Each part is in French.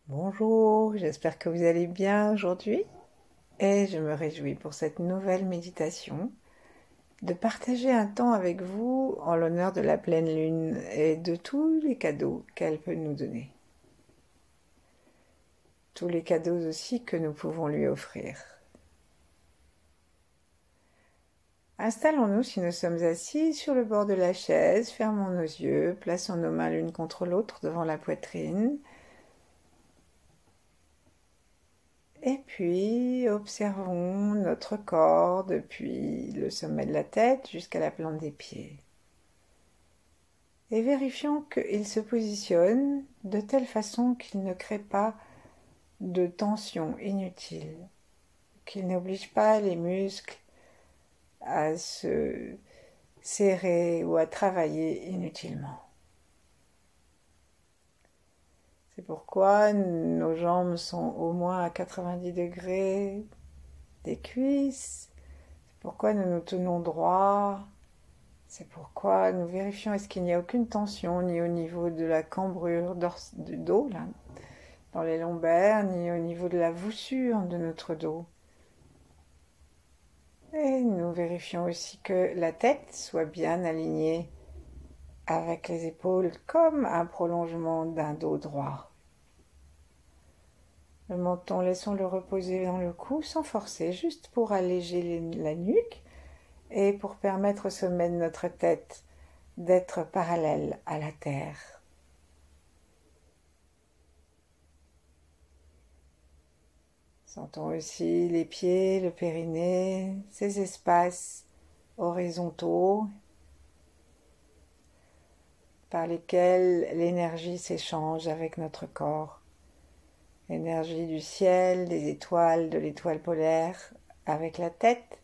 Bonjour, j'espère que vous allez bien aujourd'hui et je me réjouis pour cette nouvelle méditation de partager un temps avec vous en l'honneur de la pleine lune et de tous les cadeaux qu'elle peut nous donner. Tous les cadeaux aussi que nous pouvons lui offrir. Installons-nous si nous sommes assis sur le bord de la chaise, fermons nos yeux, plaçons nos mains l'une contre l'autre devant la poitrine. Et puis, observons notre corps depuis le sommet de la tête jusqu'à la plante des pieds. Et vérifions qu'il se positionne de telle façon qu'il ne crée pas de tension inutile, qu'il n'oblige pas les muscles à se serrer ou à travailler inutilement. C'est pourquoi nos jambes sont au moins à 90 degrés des cuisses. C'est pourquoi nous nous tenons droit. C'est pourquoi nous vérifions est-ce qu'il n'y a aucune tension ni au niveau de la cambrure du dos, là, dans les lombaires, ni au niveau de la voussure de notre dos. Et nous vérifions aussi que la tête soit bien alignée avec les épaules comme un prolongement d'un dos droit. Le menton, laissons-le reposer dans le cou sans forcer, juste pour alléger la nuque et pour permettre au sommet de notre tête d'être parallèle à la terre. Sentons aussi les pieds, le périnée, ces espaces horizontaux par lesquels l'énergie s'échange avec notre corps. L'énergie du ciel, des étoiles, de l'étoile polaire avec la tête,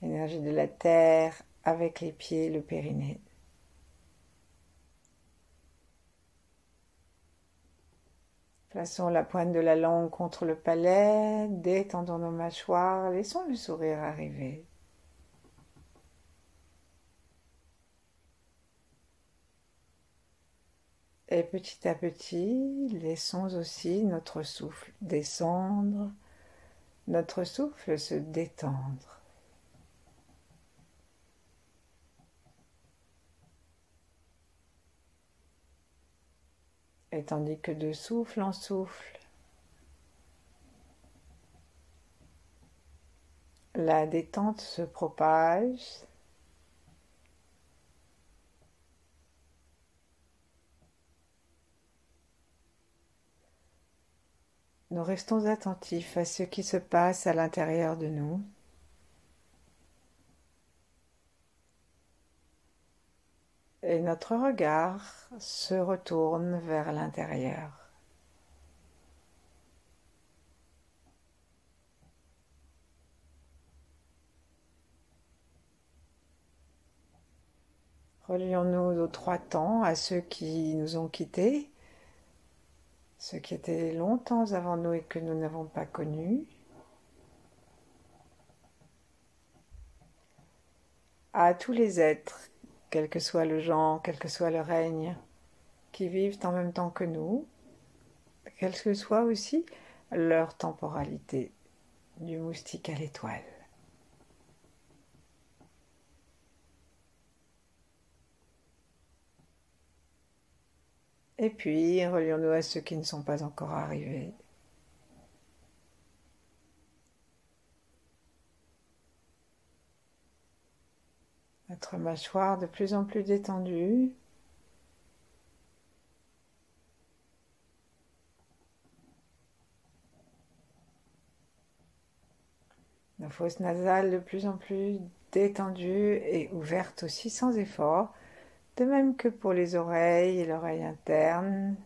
l'énergie de la terre avec les pieds, le périnée. Plaçons la pointe de la langue contre le palais, détendons nos mâchoires, laissons le sourire arriver. Et petit à petit, laissons aussi notre souffle descendre, notre souffle se détendre. Et tandis que de souffle en souffle, la détente se propage. Nous restons attentifs à ce qui se passe à l'intérieur de nous. Et notre regard se retourne vers l'intérieur. Relions-nous aux trois temps, à ceux qui nous ont quittés, ceux qui étaient longtemps avant nous et que nous n'avons pas connus, à tous les êtres, quel que soit le genre, quel que soit le règne, qui vivent en même temps que nous, quelle que soit aussi leur temporalité, du moustique à l'étoile. Et puis, relions-nous à ceux qui ne sont pas encore arrivés. Notre mâchoire de plus en plus détendue. Nos fosses nasales de plus en plus détendues et ouvertes aussi sans effort, de même que pour les oreilles et l'oreille interne.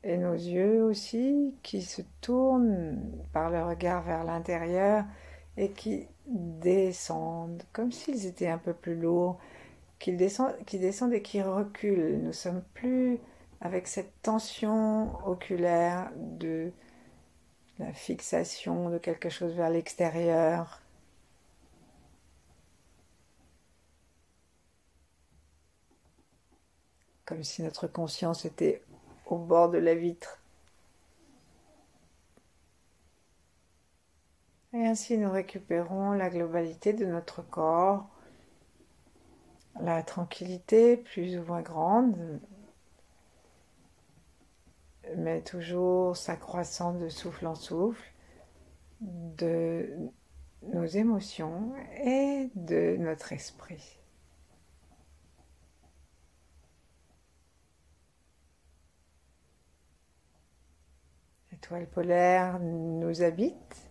Et nos yeux aussi qui se tournent par le regard vers l'intérieur et qui descendent comme s'ils étaient un peu plus lourds, qui descendent et qui reculent. Nous sommes plus avec cette tension oculaire de la fixation de quelque chose vers l'extérieur. comme si notre conscience était au bord de la vitre. Et ainsi nous récupérons la globalité de notre corps, la tranquillité plus ou moins grande, mais toujours s'accroissant de souffle en souffle, de nos émotions et de notre esprit. L'étoile polaire nous habite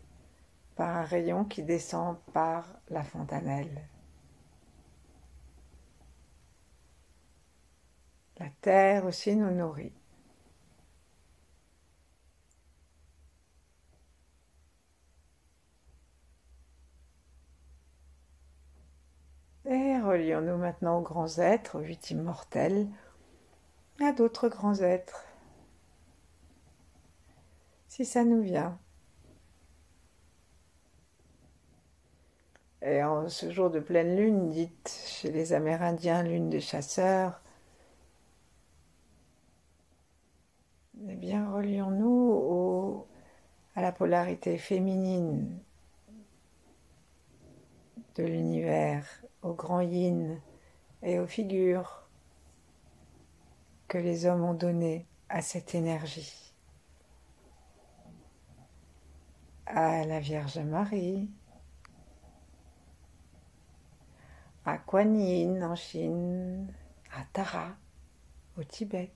par un rayon qui descend par la fontanelle. La terre aussi nous nourrit. Et relions-nous maintenant aux grands êtres, aux 8 immortels, et à d'autres grands êtres, si ça nous vient. Et en ce jour de pleine lune, dite chez les Amérindiens lune des chasseurs, eh bien relions-nous à la polarité féminine de l'univers, au grand yin et aux figures que les hommes ont données à cette énergie. À la Vierge Marie, à Kuan Yin en Chine, à Tara au Tibet,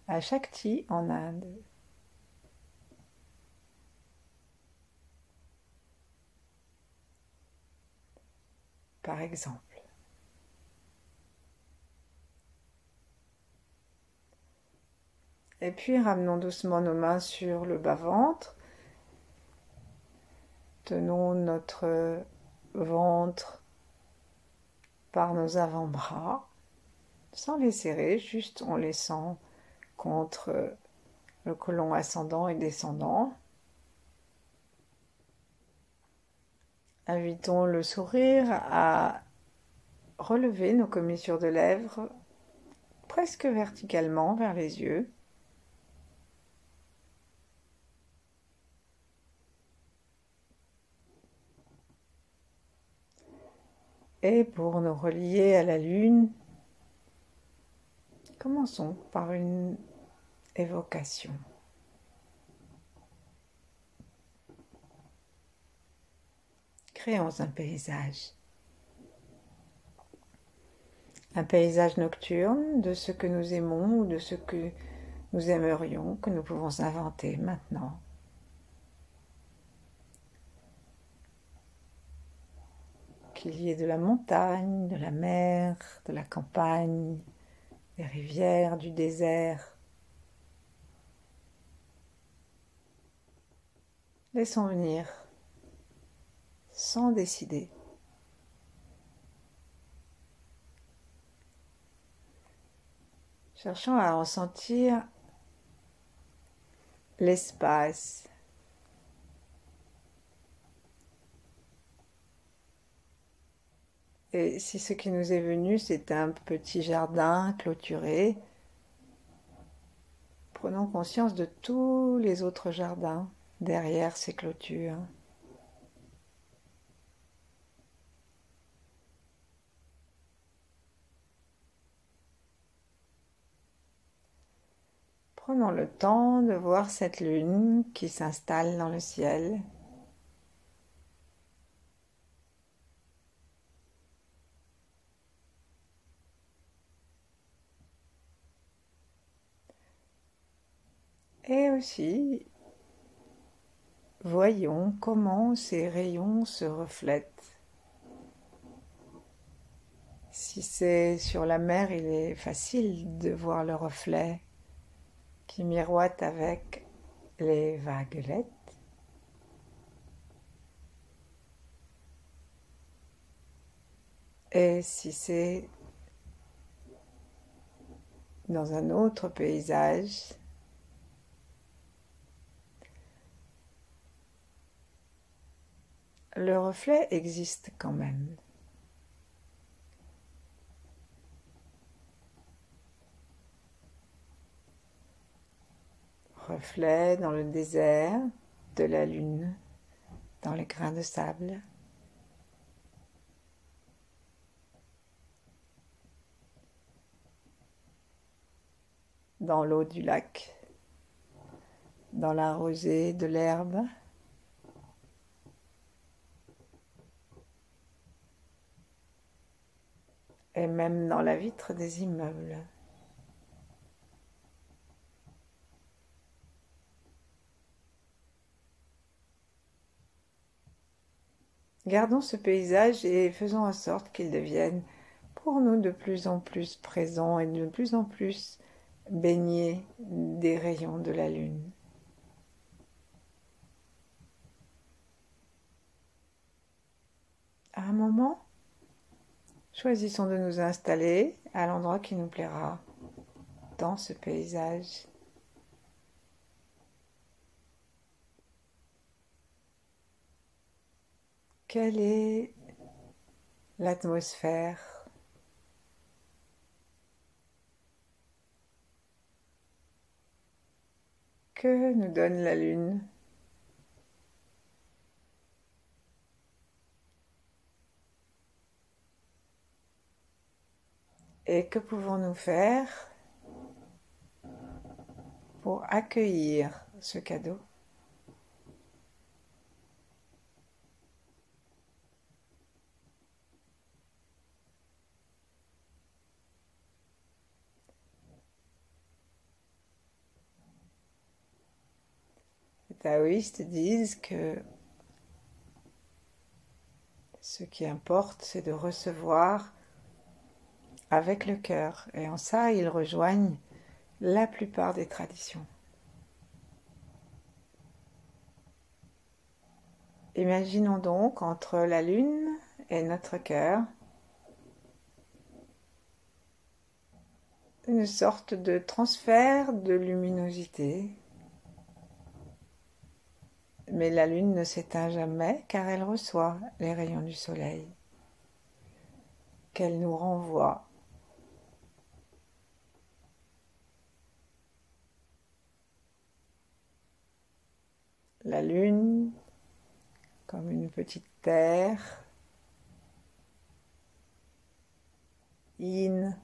à Shakti en Inde, par exemple. Et puis ramenons doucement nos mains sur le bas-ventre. Tenons notre ventre par nos avant-bras, sans les serrer, juste en laissant contre le côlon ascendant et descendant. Invitons le sourire à relever nos commissures de lèvres presque verticalement vers les yeux. Et pour nous relier à la lune, commençons par une évocation. Créons un paysage. Un paysage nocturne de ce que nous aimons ou de ce que nous aimerions, que nous pouvons inventer maintenant. Qu'il y ait de la montagne, de la mer, de la campagne, des rivières, du désert. Laissons venir, sans décider. Cherchons à ressentir l'espace. Et si ce qui nous est venu, c'est un petit jardin clôturé, prenons conscience de tous les autres jardins derrière ces clôtures. Prenons le temps de voir cette lune qui s'installe dans le ciel. Et aussi, voyons comment ces rayons se reflètent. Si c'est sur la mer, il est facile de voir le reflet qui miroite avec les vaguelettes. Et si c'est dans un autre paysage, le reflet existe quand même. reflet dans le désert de la lune, dans les grains de sable. Dans l'eau du lac, dans la rosée de l'herbe. Et même dans la vitre des immeubles. Gardons ce paysage et faisons en sorte qu'il devienne pour nous de plus en plus présent et de plus en plus baigné des rayons de la lune. À un moment, choisissons de nous installer à l'endroit qui nous plaira dans ce paysage. Quelle est l'atmosphère? Que nous donne la lune? Et que pouvons-nous faire pour accueillir ce cadeau? Les taoïstes disent que ce qui importe, c'est de recevoir avec le cœur. Et en ça, ils rejoignent la plupart des traditions. Imaginons donc entre la lune et notre cœur une sorte de transfert de luminosité. Mais la lune ne s'éteint jamais car elle reçoit les rayons du soleil qu'elle nous renvoie. La lune comme une petite terre, yin,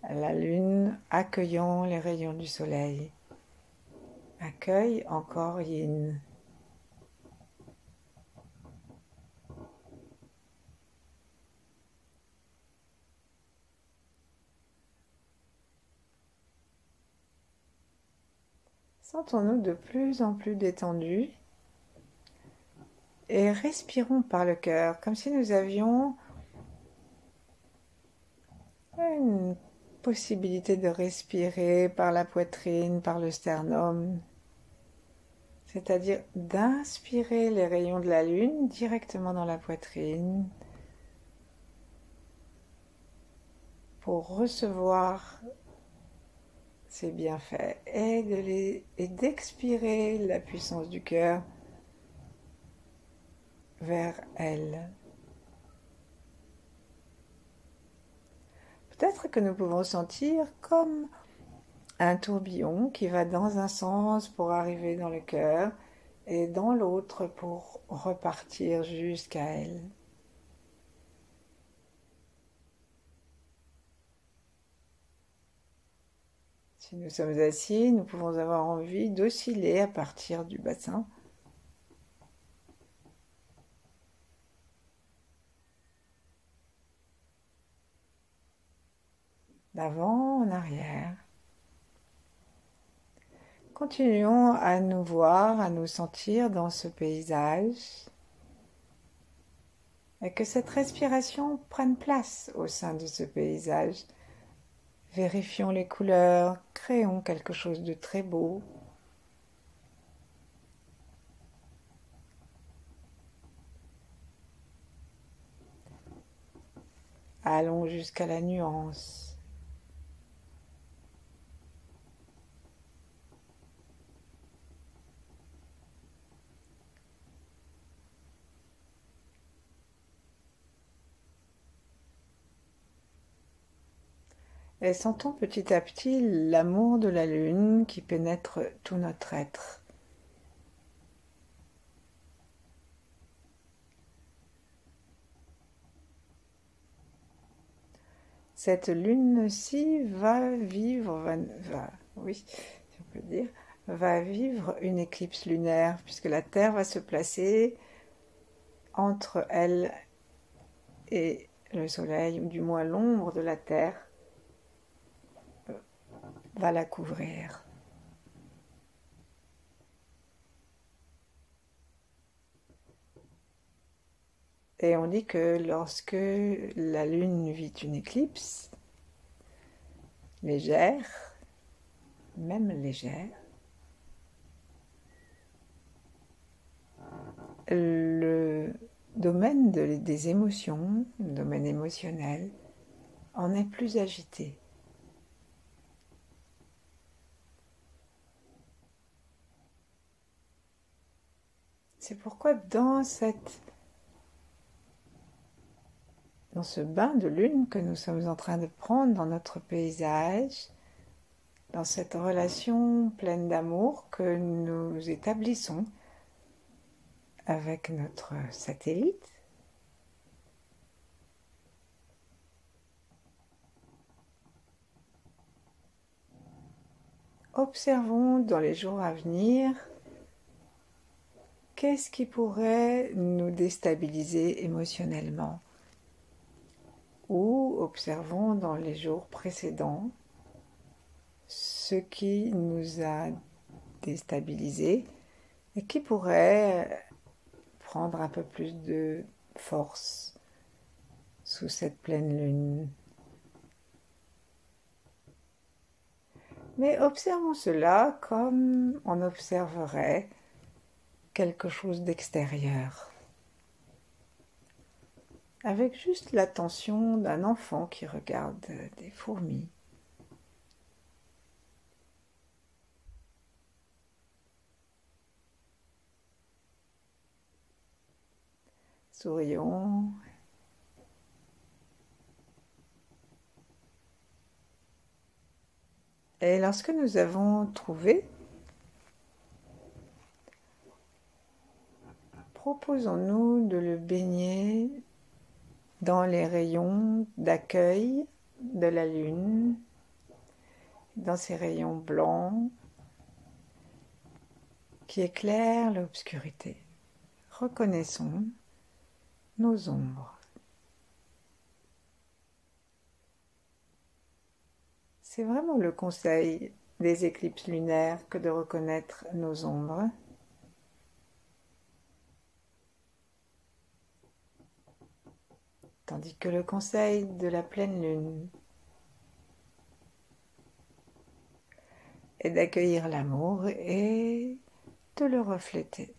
la lune accueillant les rayons du soleil, accueille encore yin. Sentons-nous de plus en plus détendus et respirons par le cœur, comme si nous avions une possibilité de respirer par la poitrine, par le sternum, c'est-à-dire d'inspirer les rayons de la lune directement dans la poitrine pour recevoir ces bienfaits et d'expirer la puissance du cœur vers elle. Peut-être que nous pouvons sentir comme un tourbillon qui va dans un sens pour arriver dans le cœur et dans l'autre pour repartir jusqu'à elle. Si nous sommes assis, nous pouvons avoir envie d'osciller à partir du bassin. D'avant en arrière. Continuons à nous voir, à nous sentir dans ce paysage et que cette respiration prenne place au sein de ce paysage. Vérifions les couleurs, créons quelque chose de très beau. Allons jusqu'à la nuance. Et sentons petit à petit l'amour de la lune qui pénètre tout notre être. Cette lune-ci va vivre, oui, si on peut dire, va vivre une éclipse lunaire, puisque la Terre va se placer entre elle et le Soleil, ou du moins l'ombre de la Terre va la couvrir. Et on dit que lorsque la Lune vit une éclipse légère, même légère, le domaine des émotions, le domaine émotionnel, en est plus agité. C'est pourquoi dans ce bain de lune que nous sommes en train de prendre dans notre paysage, dans cette relation pleine d'amour que nous établissons avec notre satellite, observons dans les jours à venir qu'est-ce qui pourrait nous déstabiliser émotionnellement, ou observons dans les jours précédents ce qui nous a déstabilisés et qui pourrait prendre un peu plus de force sous cette pleine lune. Mais observons cela comme on observerait quelque chose d'extérieur, avec juste l'attention d'un enfant qui regarde des fourmis. Sourions. Et lorsque nous avons trouvé, proposons-nous de le baigner dans les rayons d'accueil de la lune, dans ces rayons blancs qui éclairent l'obscurité. Reconnaissons nos ombres. C'est vraiment le conseil des éclipses lunaires que de reconnaître nos ombres. Tandis que le conseil de la pleine lune est d'accueillir l'amour et de le refléter.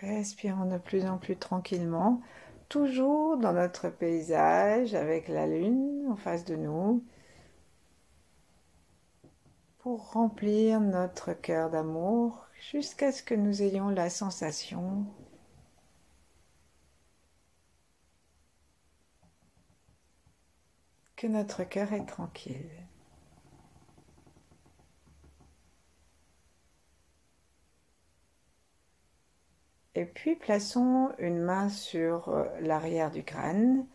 Respirons de plus en plus tranquillement, toujours dans notre paysage avec la lune en face de nous, pour remplir notre cœur d'amour jusqu'à ce que nous ayons la sensation que notre cœur est tranquille. Et puis plaçons une main sur l'arrière du crâne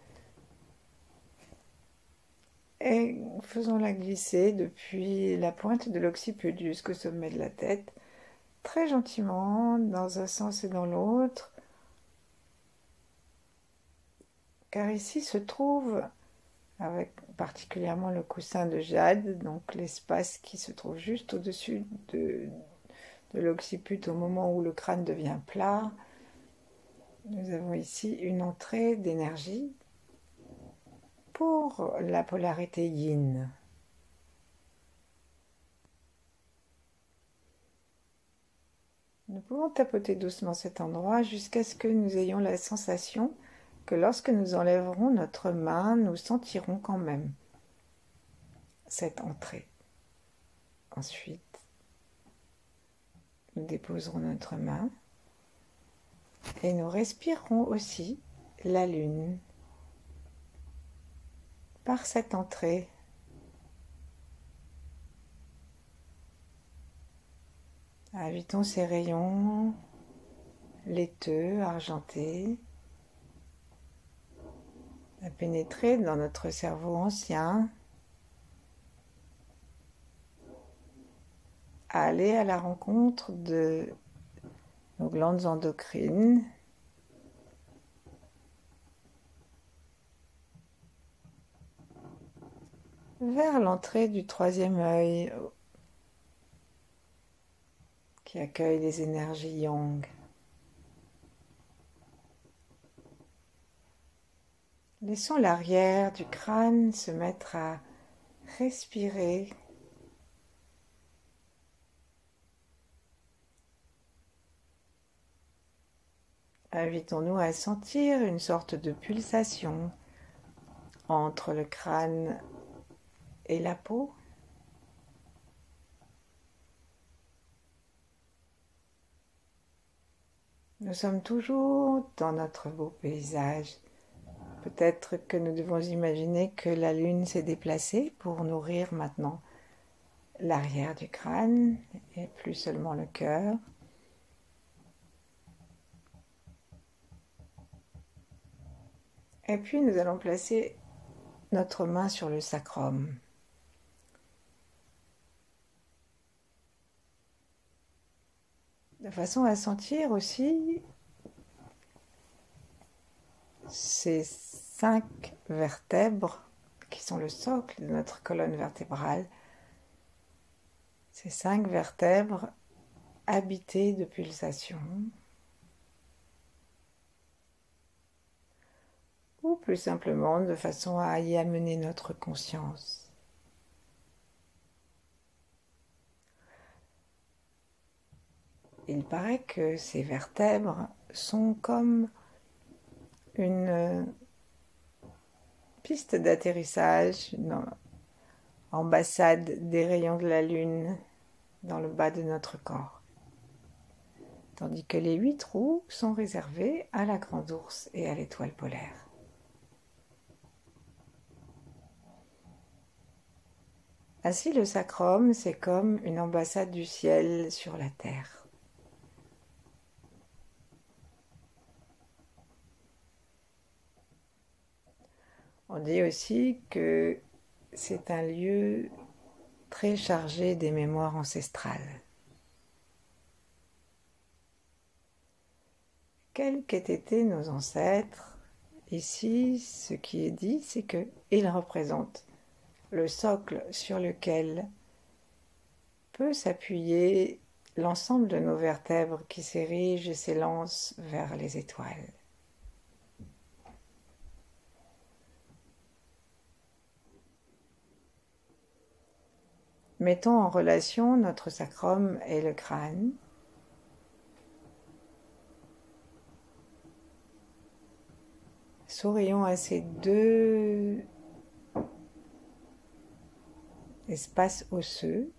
et faisons-la glisser depuis la pointe de l'occiput jusqu'au sommet de la tête, très gentiment, dans un sens et dans l'autre, car ici se trouve, avec particulièrement le coussin de jade, donc l'espace qui se trouve juste au-dessus de l'occiput au moment où le crâne devient plat. Nous avons ici une entrée d'énergie pour la polarité yin. Nous pouvons tapoter doucement cet endroit jusqu'à ce que nous ayons la sensation que lorsque nous enlèverons notre main, nous sentirons quand même cette entrée. Ensuite, nous déposerons notre main Et nous respirons aussi la lune par cette entrée. Invitons ces rayons laiteux, argentés, à pénétrer dans notre cerveau ancien, à aller à la rencontre de nos glandes endocrines, vers l'entrée du troisième œil qui accueille les énergies yang. Laissons l'arrière du crâne se mettre à respirer. Invitons-nous à sentir une sorte de pulsation entre le crâne et la peau. Nous sommes toujours dans notre beau paysage. Peut-être que nous devons imaginer que la lune s'est déplacée pour nourrir maintenant l'arrière du crâne et plus seulement le cœur. Et puis nous allons placer notre main sur le sacrum. De façon à sentir aussi ces 5 vertèbres qui sont le socle de notre colonne vertébrale. Ces 5 vertèbres habitées de pulsations. Ou plus simplement de façon à y amener notre conscience. Il paraît que ces vertèbres sont comme une piste d'atterrissage, une ambassade des rayons de la lune dans le bas de notre corps. Tandis que les 8 trous sont réservés à la grande ours et à l'étoile polaire. Ainsi, le sacrum, c'est comme une ambassade du ciel sur la terre. On dit aussi que c'est un lieu très chargé des mémoires ancestrales. Quels qu'aient été nos ancêtres, ici, ce qui est dit, c'est qu'ils représentent le socle sur lequel peut s'appuyer l'ensemble de nos vertèbres qui s'érigent et s'élancent vers les étoiles. Mettons en relation notre sacrum et le crâne. Sourions à ces 2 espaces osseux.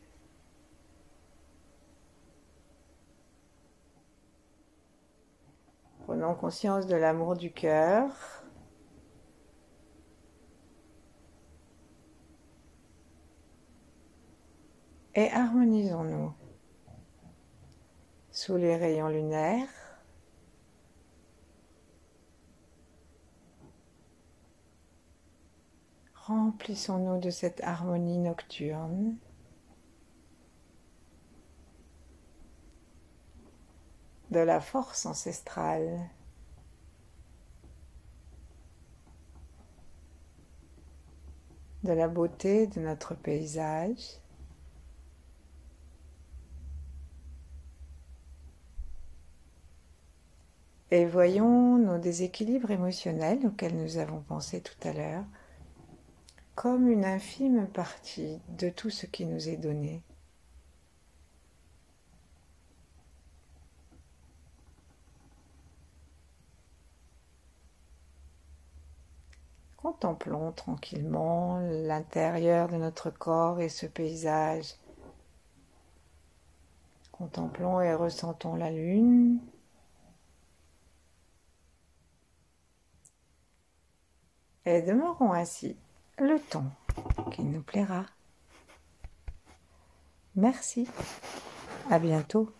Prenons conscience de l'amour du cœur. Et harmonisons-nous sous les rayons lunaires. Remplissons-nous de cette harmonie nocturne. De la force ancestrale. De la beauté de notre paysage. Et voyons nos déséquilibres émotionnels auxquels nous avons pensé tout à l'heure comme une infime partie de tout ce qui nous est donné. Contemplons tranquillement l'intérieur de notre corps et ce paysage. Contemplons et ressentons la lune. et demeurons ainsi le temps qu'il nous plaira. Merci, à bientôt.